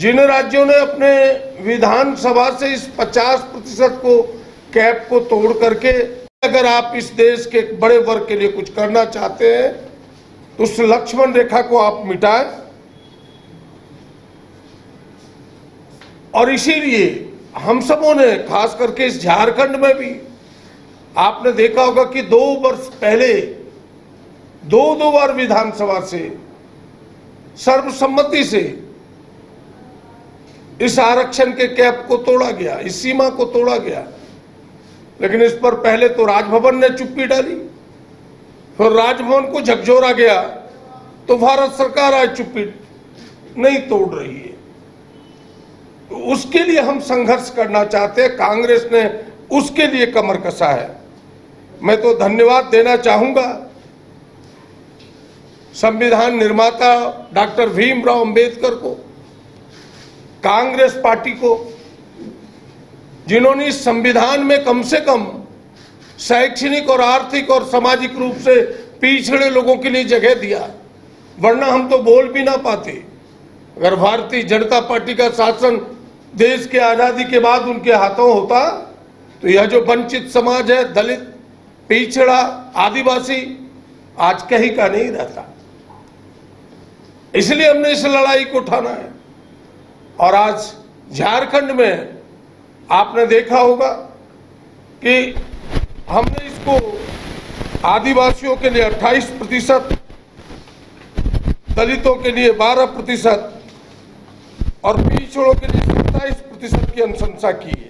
जिन राज्यों ने अपने विधानसभा से इस 50% को कैप को तोड़ करके, अगर आप इस देश के एक बड़े वर्ग के लिए कुछ करना चाहते हैं तो उस लक्ष्मण रेखा को आप मिटाएं। और इसीलिए हम सबों ने, खास करके इस झारखंड में भी आपने देखा होगा कि 2 वर्ष पहले दो बार विधानसभा से सर्वसम्मति से इस आरक्षण के कैप को तोड़ा गया, इस सीमा को तोड़ा गया। लेकिन इस पर पहले तो राजभवन ने चुप्पी डाली, फिर राजभवन को झकझोरा गया, तो भारत सरकार आज चुप्पी नहीं तोड़ रही है। उसके लिए हम संघर्ष करना चाहते हैं। कांग्रेस ने उसके लिए कमर कसा है। मैं तो धन्यवाद देना चाहूंगा संविधान निर्माता डॉक्टर भीमराव अंबेडकर को, कांग्रेस पार्टी को, जिन्होंने इस संविधान में कम से कम शैक्षणिक और आर्थिक और सामाजिक रूप से पिछड़े लोगों के लिए जगह दिया, वरना हम तो बोल भी ना पाते। अगर भारतीय जनता पार्टी का शासन देश के आजादी के बाद उनके हाथों होता तो यह जो वंचित समाज है, दलित, पिछड़ा, आदिवासी, आज कहीं का नहीं रहता। इसलिए हमने इस लड़ाई को उठाना है। और आज झारखंड में आपने देखा होगा कि हमने इसको आदिवासियों के लिए 28%, दलितों के लिए 12% और पिछड़ों के लिए 27% की अनुशंसा की है।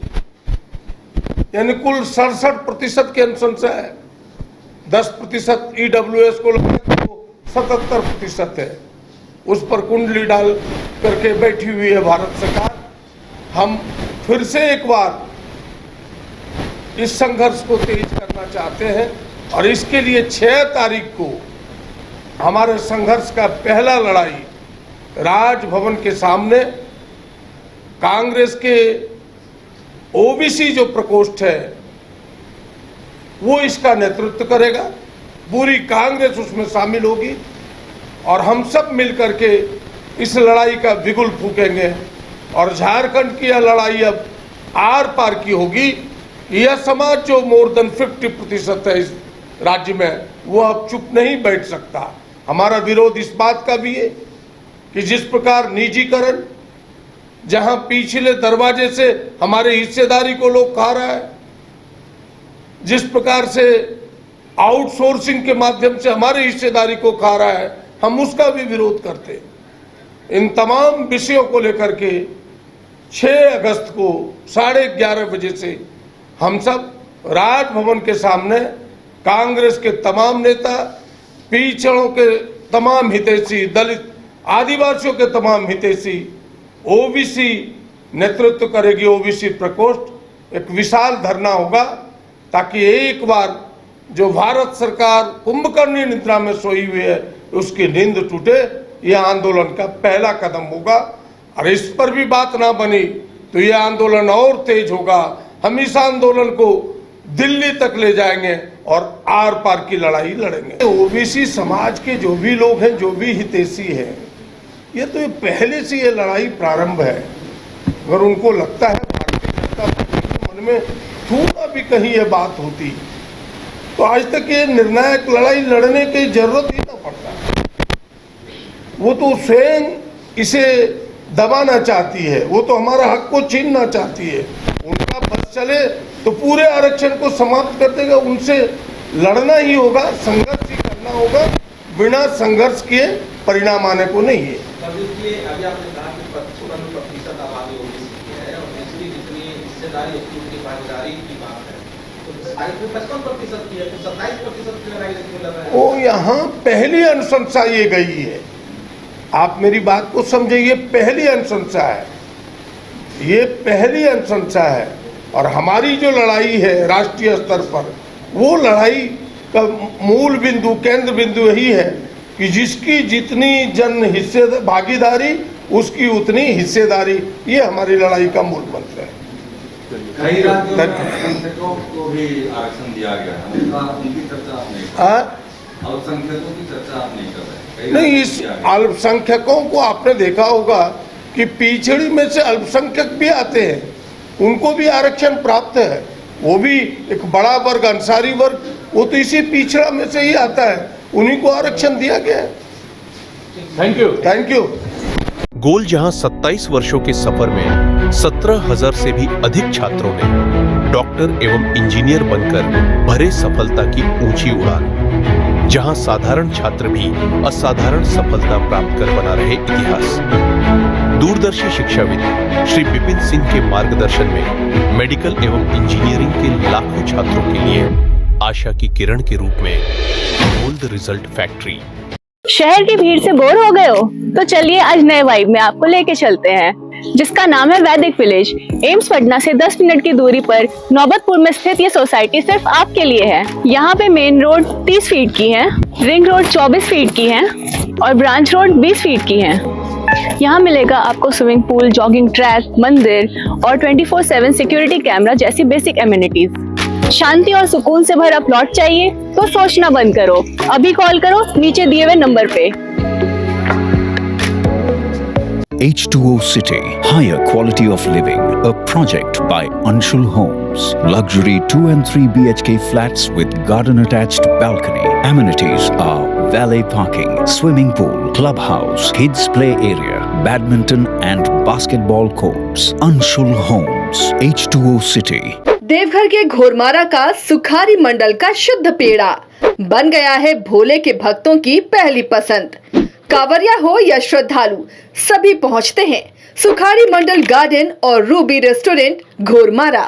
यानी कुल 67% की अनुशंसा है। 10% EWS को लगा तो 77% है। उस पर कुंडली डाल करके बैठी हुई है भारत सरकार। हम फिर से एक बार इस संघर्ष को तेज करना चाहते हैं और इसके लिए 6 तारीख को हमारे संघर्ष का पहला लड़ाई राजभवन के सामने कांग्रेस के ओबीसी जो प्रकोष्ठ है वो इसका नेतृत्व करेगा। पूरी कांग्रेस उसमें शामिल होगी और हम सब मिलकर के इस लड़ाई का बिगुल फूकेंगे। और झारखंड की यह लड़ाई अब आर पार की होगी। यह समाज जो मोर देन 50% है इस राज्य में, वो अब चुप नहीं बैठ सकता। हमारा विरोध इस बात का भी है कि जिस प्रकार निजीकरण, जहां पिछले दरवाजे से हमारे हिस्सेदारी को लोग खा रहा है, जिस प्रकार से आउटसोर्सिंग के माध्यम से हमारे हिस्सेदारी को खा रहा है, हम उसका भी विरोध करते हैं। इन तमाम विषयों को लेकर के 6 अगस्त को 11:30 बजे से हम सब राजभवन के सामने कांग्रेस के तमाम नेता, पिछड़ों के तमाम हितैषी, दलित, आदिवासियों के तमाम हितैषी, ओबीसी नेतृत्व करेगी, ओबीसी प्रकोष्ठ, एक विशाल धरना होगा ताकि एक बार जो भारत सरकार कुंभकर्णी निद्रा में सोई हुई है उसकी नींद टूटे। यह आंदोलन का पहला कदम होगा और इस पर भी बात ना बनी तो यह आंदोलन और तेज होगा। हम इस आंदोलन को दिल्ली तक ले जाएंगे और आर पार की लड़ाई लड़ेंगे। ओबीसी समाज के जो भी लोग हैं, जो भी हितैषी हैं, ये तो पहले से ये लड़ाई प्रारंभ है। अगर उनको लगता है भारतीय जनता पार्टी के मन में थोड़ा भी कहीं ये बात होती तो आज तक ये निर्णायक लड़ाई लड़ने की जरूरत ही ना पड़ता। वो तो स्वयं इसे दबाना चाहती है, वो तो हमारा हक को छीनना चाहती है। उनका बस चले तो पूरे आरक्षण को समाप्त कर देगा। उनसे लड़ना ही होगा, संघर्ष ही करना होगा। बिना संघर्ष किए परिणाम आने को नहीं है। अभी आपने कहा कि 55% आबादी ओबीसी की है और दूसरी जितनी हिस्सेदारी उसकी भागीदारी की बात है, तो 55% की है, तो 27% की लड़ाई लड़ रहा है। वो यहाँ पहली अनुशंसा ये गई है। आप मेरी बात को समझे, ये पहली अनुशंसा है, ये पहली अनुशंसा है। और हमारी जो लड़ाई है राष्ट्रीय स्तर पर, वो लड़ाई का मूल बिंदु, केंद्र बिंदु यही है कि जिसकी जितनी जन हिस्से भागीदारी उसकी उतनी हिस्सेदारी। ये हमारी लड़ाई का मूल मंत्र है। कई राज्यों में अल्पसंख्यकों को भी आरक्षण दिया गया है, उनकी चर्चा आप नहीं कर रहे। अल्पसंख्यकों की चर्चा आप नहीं कर रहे। नहीं, इस अल्पसंख्यकों को आपने देखा होगा कि पिछड़ी में से अल्पसंख्यक भी आते हैं, उनको भी आरक्षण प्राप्त है। वो भी एक बड़ा वर्ग, अंसारी वर्ग, वो तो इसी पिछड़ा में से ही आता है, उन्हीं को आरक्षण दिया गया है। Thank you. गोल जहां 27 वर्षों के सफर में 17,000 से भी अधिक छात्रों ने डॉक्टर एवं इंजीनियर बनकर भरे सफलता की ऊंची उड़ान, जहां साधारण छात्र भी असाधारण सफलता प्राप्त कर बना रहे इतिहास। दूरदर्शी शिक्षाविद श्री विपिन सिंह के मार्गदर्शन में मेडिकल एवं इंजीनियरिंग के लाखों छात्रों के लिए आशा की किरण के रूप में गोल्ड रिजल्ट फैक्ट्री। शहर की भीड़ से बोर हो गए हो? तो चलिए आज नए वाइब में आपको लेके चलते हैं, जिसका नाम है वैदिक विलेज। एम्स पटना से 10 मिनट की दूरी पर नौबतपुर में स्थित ये सोसाइटी सिर्फ आपके लिए है। यहाँ पे मेन रोड 30 फीट की है, रिंग रोड 24 फीट की है और ब्रांच रोड 20 फीट की है। यहाँ मिलेगा आपको स्विमिंग पूल, जॉगिंग ट्रैक, मंदिर और 24/7 सिक्योरिटी कैमरा जैसी बेसिक एमिनिटीज। शांति और सुकून से भरा प्लॉट चाहिए तो सोचना बंद करो, अभी कॉल करो नीचे दिए हुए नंबर पे। H2O City, higher quality of living, a project by Anshul Homes. Luxury 2 and 3 BHK flats with garden attached balcony. Amenities are valet parking, swimming pool, clubhouse, kids play area, badminton and basketball courts. Anshul Homes, H2O City. Deoghar के घोरमारा का सुखारी मंडल का शुद्ध पेड़ा बन गया है भोले के भक्तों की पहली पसंद। कांवरिया हो या श्रद्धालु, सभी पहुंचते हैं सुखारी मंडल गार्डन और रूबी रेस्टोरेंट घोरमारा।